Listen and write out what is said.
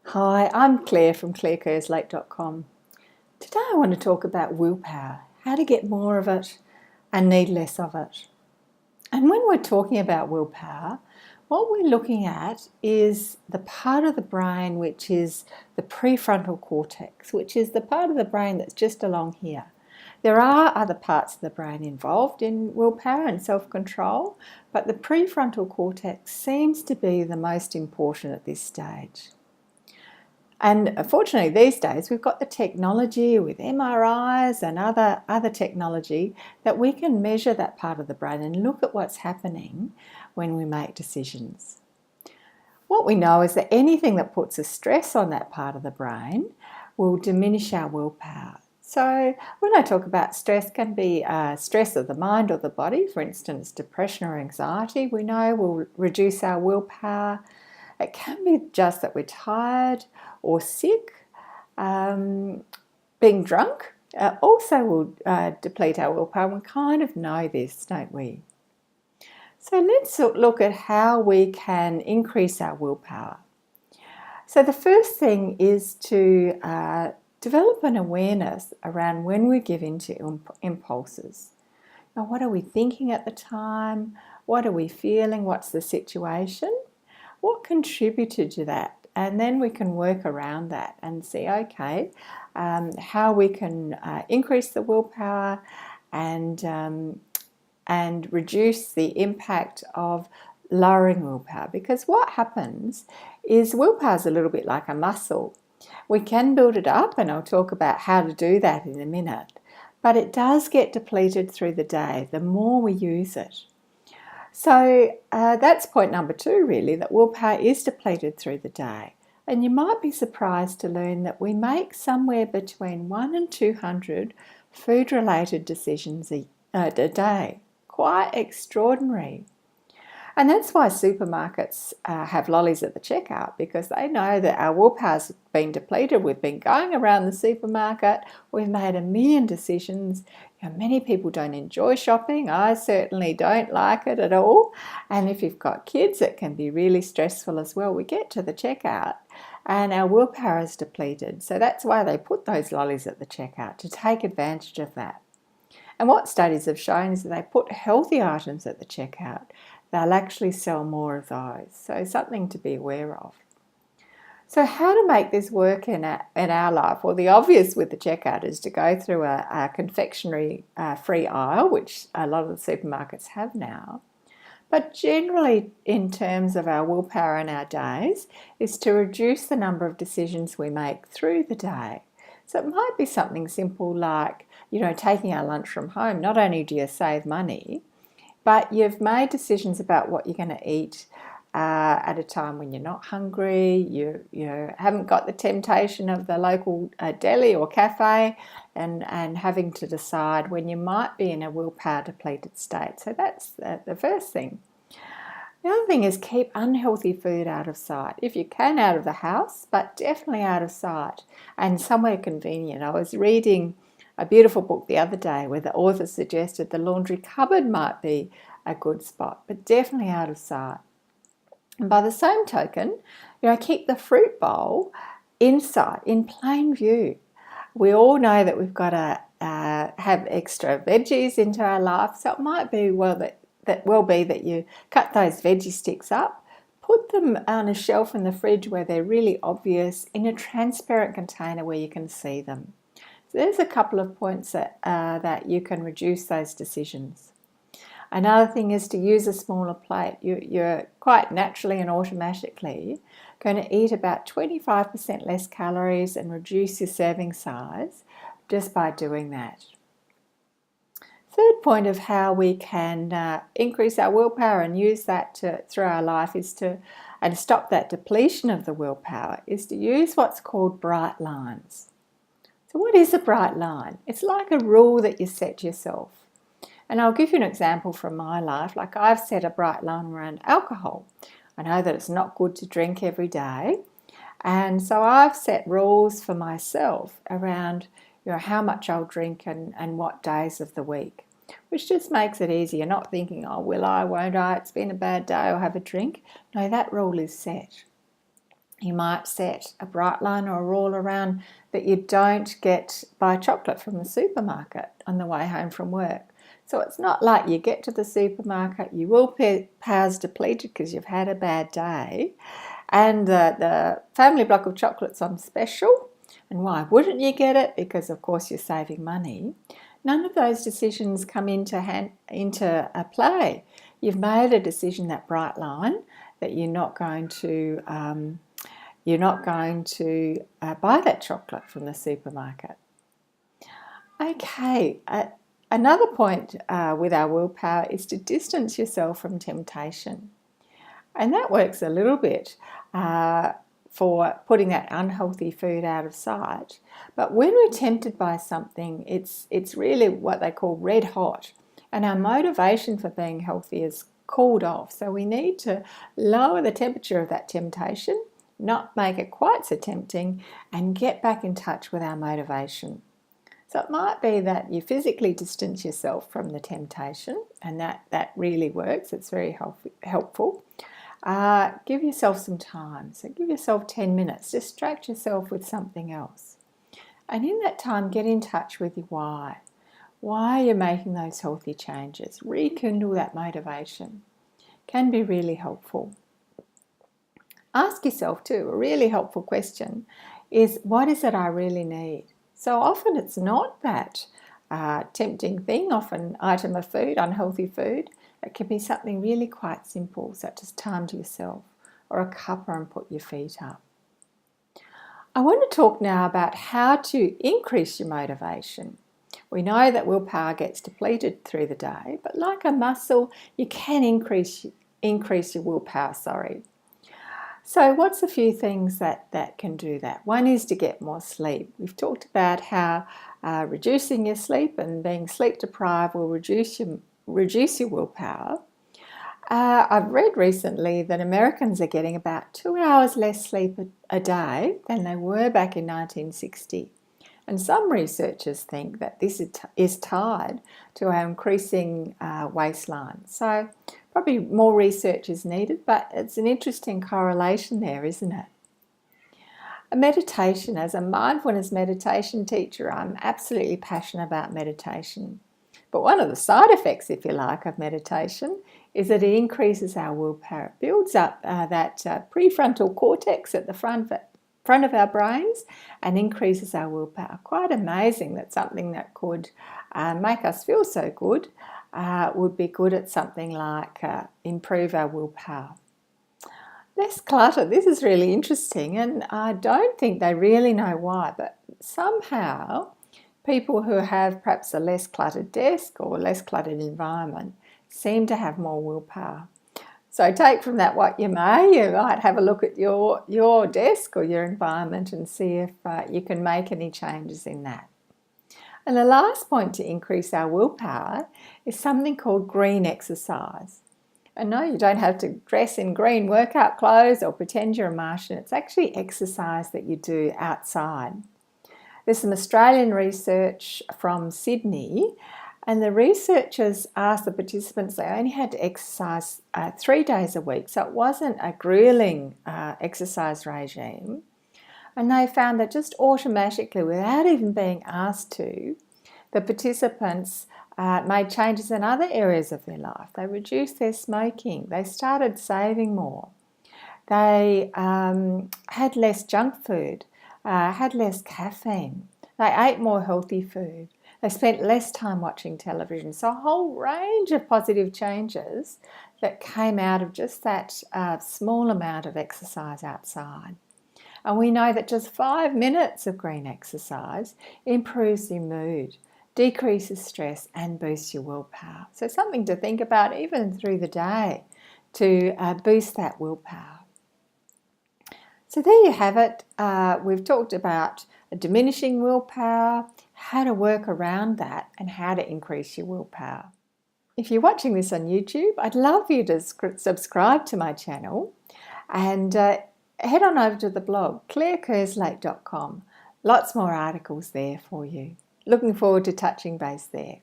Hi, I'm Claire from clairekerslake.com. Today I want to talk about willpower, how to get more of it and need less of it. And when we're talking about willpower, what we're looking at is the part of the brain which is the prefrontal cortex, which is the part of the brain that's just along here. There are other parts of the brain involved in willpower and self-control, but the prefrontal cortex seems to be the most important at this stage. And fortunately, these days we've got the technology with MRIs and other technology that we can measure that part of the brain and look at what's happening when we make decisions. What we know is that anything that puts a stress on that part of the brain will diminish our willpower. So when I talk about stress, it can be stress of the mind or the body, for instance, depression or anxiety, we know will reduce our willpower. It can be just that we're tired or sick. Being drunk also will deplete our willpower. We kind of know this, don't we? So let's look at how we can increase our willpower. So the first thing is to develop an awareness around when we give in to impulses. Now, what are we thinking at the time? What are we feeling? What's the situation? What contributed to that? And then we can work around that and see, okay, how we can increase the willpower and reduce the impact of lowering willpower. Because what happens is willpower is a little bit like a muscle. We can build it up, and I'll talk about how to do that in a minute, but it does get depleted through the day the more we use it. So that's point number 2, really, that willpower is depleted through the day. And you might be surprised to learn that we make somewhere between 1 and 200 food-related decisions a day. Quite extraordinary. And that's why supermarkets have lollies at the checkout, because they know that our willpower's been depleted. We've been going around the supermarket, we've made a million decisions. Many people don't enjoy shopping. I certainly don't like it at all. And if you've got kids, it can be really stressful as well. We get to the checkout and our willpower is depleted. So that's why they put those lollies at the checkout, to take advantage of that. And what studies have shown is that they put healthy items at the checkout, they'll actually sell more of those. So something to be aware of. So how to make this work in our life? Well, the obvious with the checkout is to go through a confectionery free aisle, which a lot of the supermarkets have now. But generally, in terms of our willpower in our days, is to reduce the number of decisions we make through the day. So it might be something simple like, taking our lunch from home. Not only do you save money, but you've made decisions about what you're going to eat at a time when you're not hungry, you haven't got the temptation of the local deli or cafe and having to decide when you might be in a willpower depleted state. So that's the first thing. The other thing is keep unhealthy food out of sight. If you can, out of the house, but definitely out of sight and somewhere convenient. I was reading a beautiful book the other day where the author suggested the laundry cupboard might be a good spot, but definitely out of sight. And by the same token, keep the fruit bowl in sight, in plain view. We all know that we've got to have extra veggies into our life, so it might be that you cut those veggie sticks up, put them on a shelf in the fridge where they're really obvious, in a transparent container where you can see them. So there's a couple of points that you can reduce those decisions. Another thing is to use a smaller plate. You're quite naturally and automatically going to eat about 25% less calories and reduce your serving size just by doing that. Third point of how we can increase our willpower and use that through our life and stop that depletion of the willpower is to use what's called bright lines. So what is a bright line? It's like a rule that you set yourself. And I'll give you an example from my life. Like I've set a bright line around alcohol. I know that it's not good to drink every day. And so I've set rules for myself around how much I'll drink and what days of the week, which just makes it easier. Not thinking, oh, will I, won't I, it's been a bad day, I'll have a drink. No, that rule is set. You might set a bright line or a rule around that you don't buy chocolate from the supermarket on the way home from work. So it's not like you get to the supermarket, your willpower's depleted because you've had a bad day, and the family block of chocolate's on special. And why wouldn't you get it? Because of course you're saving money. None of those decisions come into play. You've made a decision, that bright line, that you're not going to buy that chocolate from the supermarket. Okay, another point with our willpower is to distance yourself from temptation. And that works a little bit for putting that unhealthy food out of sight. But when we're tempted by something, it's really what they call red hot. And our motivation for being healthy is cooled off. So we need to lower the temperature of that temptation, not make it quite so tempting, and get back in touch with our motivation. So it might be that you physically distance yourself from the temptation, and that really works. It's very helpful. Give yourself some time. So give yourself 10 minutes. Distract yourself with something else. And in that time, get in touch with your why. Why you're making those healthy changes. Rekindle that motivation. Can be really helpful. Ask yourself too, a really helpful question is, what is it I really need? So often it's not that tempting thing, often item of food, unhealthy food. It can be something really quite simple, such as time to yourself or a cuppa and put your feet up. I want to talk now about how to increase your motivation. We know that willpower gets depleted through the day, but like a muscle, you can increase your willpower. So what's a few things that can do that? One is to get more sleep. We've talked about how reducing your sleep and being sleep deprived will reduce your willpower. I've read recently that Americans are getting about 2 hours less sleep a day than they were back in 1960. And some researchers think that this is tied to our increasing waistline. So probably more research is needed, but it's an interesting correlation there, isn't it? A meditation, as a mindfulness meditation teacher, I'm absolutely passionate about meditation. But one of the side effects, if you like, of meditation is that it increases our willpower. It builds up that prefrontal cortex at the front of our brains and increases our willpower. Quite amazing that something that could make us feel so good would be good at something like improve our willpower. Less clutter. This is really interesting, and I don't think they really know why, but somehow people who have perhaps a less cluttered desk or less cluttered environment seem to have more willpower. So take from that what you may. You might have a look at your desk or your environment and see if you can make any changes in that. And the last point to increase our willpower is something called green exercise. And no, you don't have to dress in green workout clothes or pretend you're a Martian. It's actually exercise that you do outside. There's some Australian research from Sydney, and the researchers asked the participants, they only had to exercise 3 days a week, so it wasn't a grueling exercise regime. And they found that just automatically, without even being asked to, the participants made changes in other areas of their life. They reduced their smoking. They started saving more. They had less junk food, had less caffeine. They ate more healthy food. They spent less time watching television. So a whole range of positive changes that came out of just that small amount of exercise outside. And we know that just 5 minutes of green exercise improves your mood, decreases stress and boosts your willpower. So something to think about even through the day to boost that willpower. So there you have it. We've talked about diminishing willpower, how to work around that, and how to increase your willpower. If you're watching this on YouTube, I'd love you to subscribe to my channel and head on over to the blog, clairekerslake.com. Lots more articles there for you. Looking forward to touching base there.